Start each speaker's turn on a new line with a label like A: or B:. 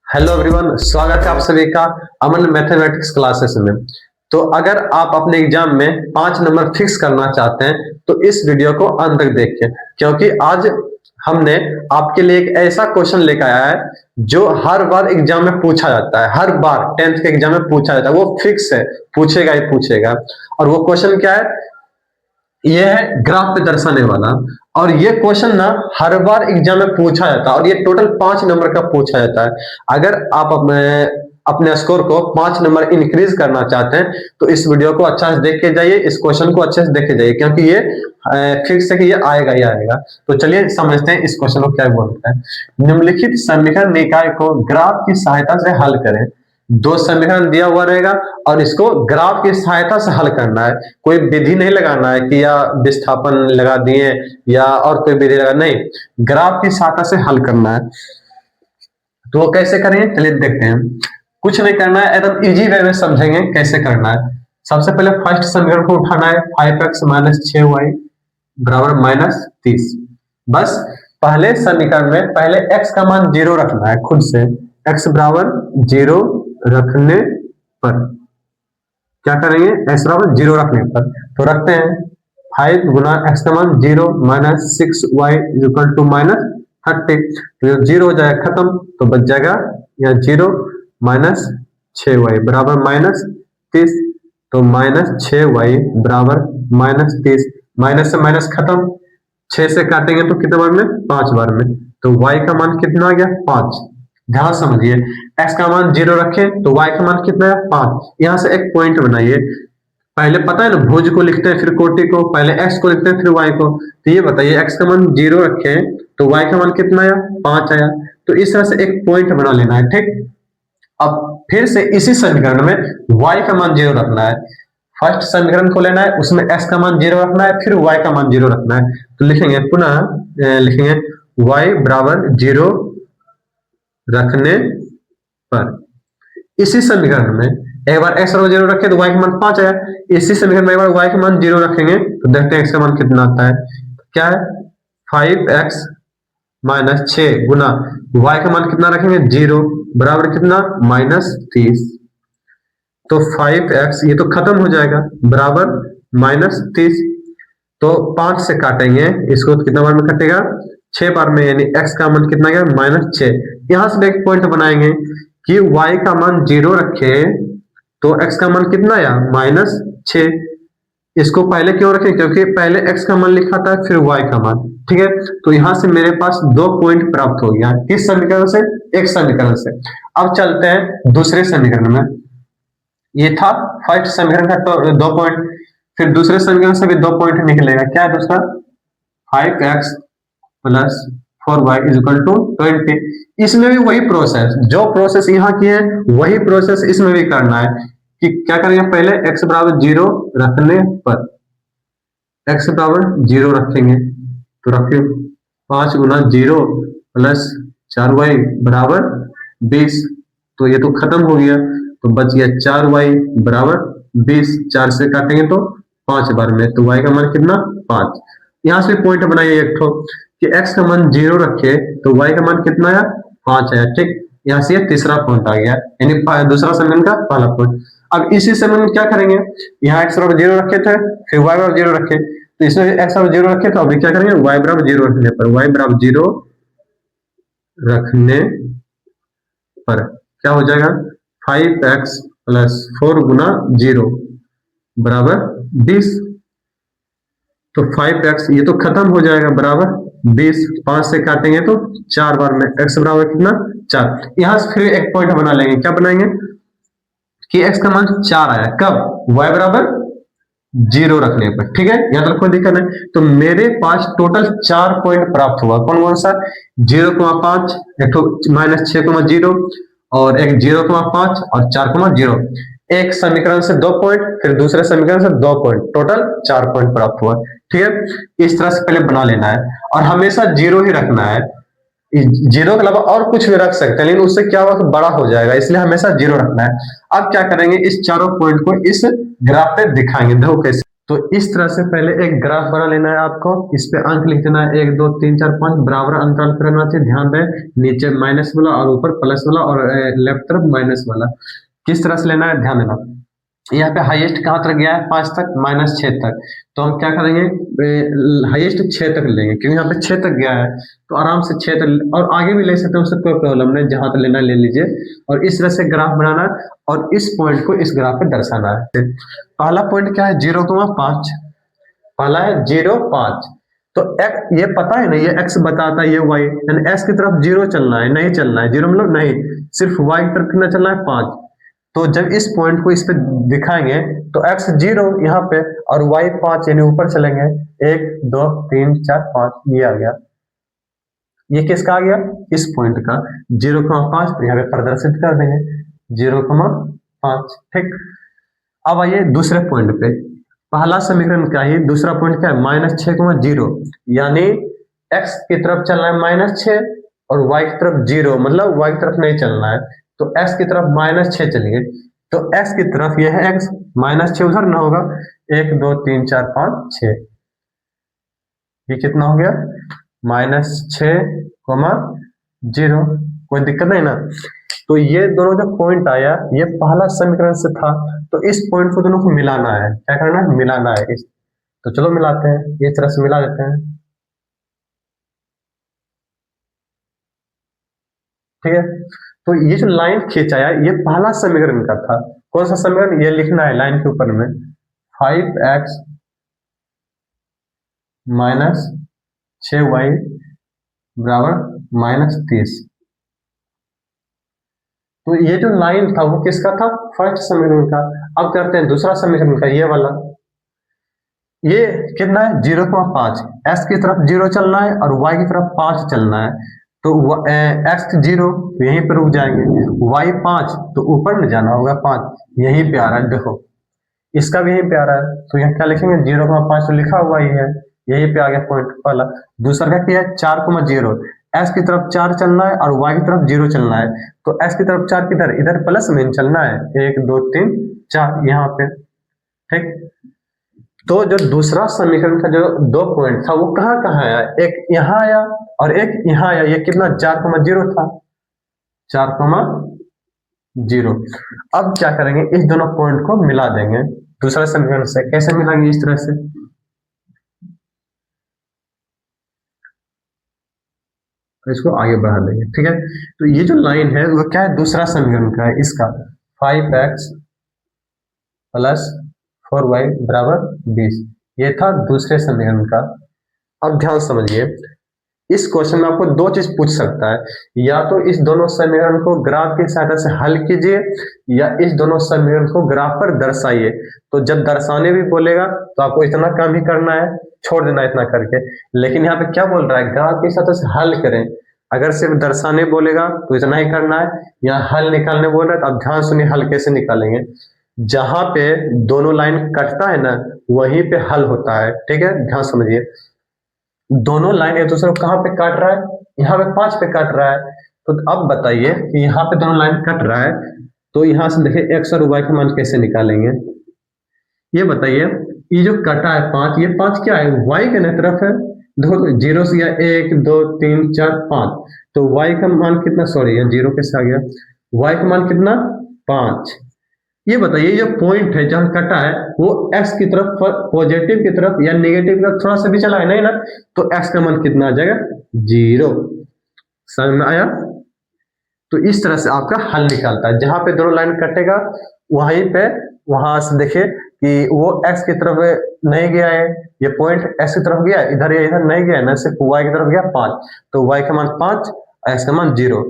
A: Hello everyone, स्वागत है आप सभी का अमन मैथमेटिक्स क्लासेस में। तो अगर आप अपने एग्जाम में 5 नंबर फिक्स करना चाहते हैं तो इस वीडियो को अंत तक देखिए, क्योंकि आज हमने आपके लिए एक ऐसा क्वेश्चन लेकर आया है जो हर बार एग्जाम में पूछा जाता है। हर बार 10th के एग्जाम में पूछा जाता है, वो फिक्स है, पूछेगा ही पूछेगा। और वो क्वेश्चन क्या है? ये है ग्राफ पे दर्शाने वाला। और ये क्वेश्चन ना हर बार एग्जाम में पूछा जाता है और ये टोटल 5 नंबर का पूछा जाता है। अगर आप अपने स्कोर को 5 नंबर इंक्रीज करना चाहते हैं तो इस वीडियो को अच्छा से देख के जाइए, इस क्वेश्चन को अच्छे से देख के जाइए, क्योंकि ये फिक्स है कि ये आएगा ही आएगा। तो चलिए समझते हैं इस क्वेश्चन को क्या बोलता है। निम्नलिखित समीकरण निकाय को ग्राफ की सहायता से हल करें। दो समीकरण दिया हुआ रहेगा और इसको ग्राफ की सहायता से हल करना है। कोई विधि नहीं लगाना है कि या विस्थापन लगा दिए या और कोई विधि लगा, नहीं, ग्राफ की सहायता से हल करना है। तो वो कैसे करेंगे, चलिए देखते हैं। कुछ नहीं करना है, एकदम इजी वे में समझेंगे कैसे करना है। सबसे पहले फर्स्ट समीकरण को उठाना है, 5x माइनस 6y बराबर माइनस 30। बस पहले समीकरण में पहले x का मान 0 रखना है खुद से। x बराबर 0 रखने पर क्या करेंगे, x बराबर 0 रखने पर तो रखते हैं 5 गुना x का मान 0 minus 6y equal to minus 30। तो ये 0 हो जाएगा खत्म, तो बच जाएगा यहाँ 0 माइनस 6y बराबर माइनस 30। तो माइनस 6y बराबर माइनस 30, माइनस से माइनस खत्म, 6 से काटेंगे तो कितने बार में, 5 बार में। तो y का मान कितना आ गया, 5। ध्यान समझिए, x का मान 0 रखे तो y का मान कितना है, 5। यहां से एक पॉइंट बनाइए। पहले पता है ना, भुज को लिखते हैं फिर कोटि को, पहले x को लिखते हैं फिर y को। तो ये बताइए, x का मान 0 रखे तो y का मान कितना आया, 5 आया। तो इस तरह से एक पॉइंट बना लेना है, ठीक। अब फिर से इसी समीकरण में y का मान 0 रखना है। फर्स्ट समीकरण को लेना है, उसमें x का मान 0 रखना है, फिर y का मान 0 रखना है। तो लिखेंगे पुनः लिखेंगे y बराबर 0 रखने पर। इसी समीकरण में एक बार x बराबर 0 रखे तो y का मान 5 आया। इसी समीकरण में एक बार y का मान 0 रखेंगे तो देखते हैं x का मान कितना आता है। क्या है, 5x माइनस 6 गुना y का मान कितना रखेंगे, 0 बराबर कितना, माइनस 30। तो 5x ये तो खत्म हो जाएगा बराबर माइनस 30। तो 5 से काटेंगे इसको तो कितना बार में कटेगा, 6 बार में, यानी x का मान कितना गया, माइनस 6। यहां से एक पॉइंट बनाएंगे कि y का मान 0 रखे तो x का मान कितना आया, माइनस 6। इसको पहले क्यों रखें, क्योंकि पहले x का मान लिखा था फिर y का मान, ठीक है। तो यहां से मेरे पास 2 पॉइंट प्राप्त हो गया, किस समीकरण से, एक समीकरण से। अब चलते हैं दूसरे समीकरण में। ये था फर्स्ट समीकरण का तो 2 पॉइंट, फिर दूसरे समीकरण से भी 2 पॉइंट निकलेगा। क्या है दूसरा, 5x plus 4y is equal to 20। इसमें भी वही प्रोसेस, जो प्रोसेस यहाँ की है वही प्रोसेस इसमें भी करना है। कि क्या करेंगे, पहले x बराबर 0 रखने पर, x बराबर 0 रखेंगे तो रखिए 5 गुना 0 प्लस 4y बराबर 20। तो ये तो खत्म हो गया, तो बच गया 4y बराबर 20। 4 से काटेंगे तो 5 बार में, तो y का मान कितना, 5। यहां से पॉइंट बनाइए एक ठो कि x का मान 0 रखे तो y का मान कितना आया, 5 आया, ठीक। यहां से ये तीसरा पॉइंट आ गया, यानी दूसरा समीकरण का पहला पॉइंट। अब इसी समीकरण में क्या करेंगे, यहाँ x बराबर 0 रखे थे, फिर y बराबर 0 रखे, तो इसमें x बराबर 0 रखे तो अभी क्या करेंगे, y बराबर 0 रखने पर, y बराबर 0 रखने पर क्या हो जाएगा, 5x प्लस 4 गुना 0 बराबर 20। तो 5x ये तो खत्म हो जाएगा बराबर 20। 5 से काटेंगे तो 4 बार में, x बराबर कितना, 4। यहां से फिर एक पॉइंट बना लेंगे, क्या बनाएंगे कि x का मान 4 आया, कब, y बराबर 0 रखने पर, ठीक है। यहां तक कोई दिक्कत नहीं। तो मेरे पास टोटल 4 पॉइंट प्राप्त हुआ, कौन कौन सा, 0,5, एक तो माइनस 6,0 और एक 0,5 और 4,0। एक समीकरण से 2 पॉइंट, फिर दूसरे समीकरण से 2 पॉइंट, टोटल 4 पॉइंट प्राप्त हुआ, ठीक है। इस तरह से पहले बना लेना है और हमेशा 0 ही रखना है। 0 के अलावा और कुछ भी रख सकते हैं, लेकिन उससे क्या होगा, बड़ा हो जाएगा, इसलिए हमेशा 0 रखना है। अब क्या करेंगे, इस चारों पॉइंट को इस ग्राफ पे दिखाएंगे, देखो कैसे। तो इस तरह से पहले एक ग्राफ बना लेना है आपको, इस पे अंक लिख देना है 1 2 3 4 5 बराबर अंतराल पर रहना चाहिए। ध्यान दें नीचे माइनस वाला और ऊपर प्लस वाला और लेफ्ट तरफ माइनस वाला। किस तरह से लेना है ध्यान देना। यहाँ पे हाईएस्ट कहाँ तक गया है 5 तक, -6 तक। तो हम क्या करेंगे हाईएस्ट 6 तक लेंगे क्योंकि यहाँ पे 6 तक गया है, तो आराम से 6 तक और आगे भी ले सकते हैं, उससे कोई प्रॉब्लम नहीं, जहां तक लेना ले लीजिए। और इस तरह से ग्राफ बनाना है और इस पॉइंट को इस ग्राफ पे दर्शाना है। पहला पॉइंट क्या है 0,5, पहला है 0,5। तो ये पता है ना, ये x बताता है, ये y, यानी x की तरफ 0 चलना है, नहीं चलना है 0 मतलब नहीं, सिर्फ y की तरफ कितना चलना है 5। तो जब इस पॉइंट को इस पे दिखाएंगे तो x 0 यहाँ पे और y 5, यानी ऊपर चलेंगे 1 2 3 4 5, ये आ गया। ये किसका आ गया इस पॉइंट का 0,5, यहाँ पे प्रदर्शित कर देंगे 0,5। ठीक, अब आइए दूसरे पॉइंट पे। पहला समीकरण क्या है, दूसरा पॉइंट क्या है -6,0, यानी x की तरफ चलना है -6 और y की तरफ 0, मतलब y की तरफ नहीं चलना है, तो x की तरफ -6 चलिए। तो x की तरफ यह है x, -6 उधर ना होगा, 1 2 3 4 5 6, ये कितना हो गया -6,0, कोई दिक्कत नहीं ना। तो ये दोनों जो पॉइंट आया ये पहला समीकरण से था, तो इस पॉइंट को दोनों को मिलाना है। क्या करना है, मिलाना है इस, तो चलो मिलाते हैं, इस तरह से मिला देते हैं। ठीक है, तो ये जो लाइन खींचाया ये पहला समीकरण का था। कौन सा समीकरण, ये लिखना है लाइन के ऊपर में 5x - 6y बराबर -30। तो ये जो लाइन था वो किसका था, फर्स्ट समीकरण का। अब करते हैं दूसरा समीकरण का, ये वाला, ये कितना है 0,5, x की तरफ 0 चलना है और y की तरफ 5 चलना है। तो x 0 यहीं पर रुक जाएंगे, y 5 तो ऊपर न जाना होगा 5, यहीं पे आ रहा है, देखो इसका भी यहीं पे आ रहा है, तो यहाँ क्या लिखेंगे 0,5, तो लिखा हुआ ही है, यहीं पे आ गया पॉइंट पहला। दूसरा क्या है 4,0, x की तरफ 4 चलना है और y की तरफ 0 चलना है, तो x की तरफ 4 किधर, इधर प्लस में चलना है, 1 2 3 4 यहाँ पे। ठीक, तो जो दूसरा समीकरण का जो 2 पॉइंट था वो कहाँ कहाँ आया, एक यहाँ आया और एक यहाँ आया, ये कितना 4,0 था, 4,0। अब क्या करेंगे, इस दोनों पॉइंट को मिला देंगे दूसरा समीकरण से। कैसे मिलाएंगे, इस तरह से, इसको आगे बढ़ा देंगे। ठीक है, तो ये जो लाइन है वो क्या है, दूसरा समीकरण का है, इसका 5x + 4y बराबर 20, ये था दूसरे समीकरण का। अब ध्यान समझिए, इस क्वेश्चन में आपको 2 चीज पूछ सकता है, या तो इस दोनों समीकरण को ग्राफ की सहायता से हल कीजिए, या इस दोनों समीकरण को ग्राफ पर दर्शाइए। तो जब दर्शाने भी बोलेगा तो आपको इतना काम ही करना है, छोड़ देना इतना करके। लेकिन यहाँ पे क्या बोल रहा है, ग्राफ की सहायता से हल करें। अगर सिर्फ दर्शाने बोलेगा तो इतना ही करना है, या हल निकालने बोल रहा है तो आप ध्यान सुनिए हल कैसे निकालेंगे। जहां पे दोनों लाइन कटता है ना वहीं पे हल होता है। ठीक है, ध्यान समझिए, दोनों लाइन एक दूसरे को कहाँ पे काट रहा है, यहाँ पे 5 पे काट रहा है। तो अब बताइए कि यहाँ पे दोनों लाइन कट रहा है, तो यहाँ से देखिए x और y का मान कैसे निकालेंगे, ये बताइए। ये जो कटा है 5, ये 5 क्या है, y के न तरफ है, देखो 0 से या 1 2 3 4 5, तो y का मान कितना, सॉरी यहाँ 0 कैसे आ गया, y का मान कितना 5। ये बताइए जो पॉइंट है जहां कटा है वो x की तरफ पॉजिटिव की तरफ या नेगेटिव की तरफ थोड़ा सा भी चला है, नहीं ना, तो x का मान कितना आ जाएगा 0। समझ में आया। तो इस तरह से आपका हल निकालता है, जहां पे दोनों लाइन कटेगा वहीं पे, वहां से देखिए कि वो x की तरफ नहीं गया है, ये पॉइंट x की तरफ गया, इधर या इधर नहीं गया ना, सिर्फ y की तरफ गया 5, तो y का मान 5, x का मान 0।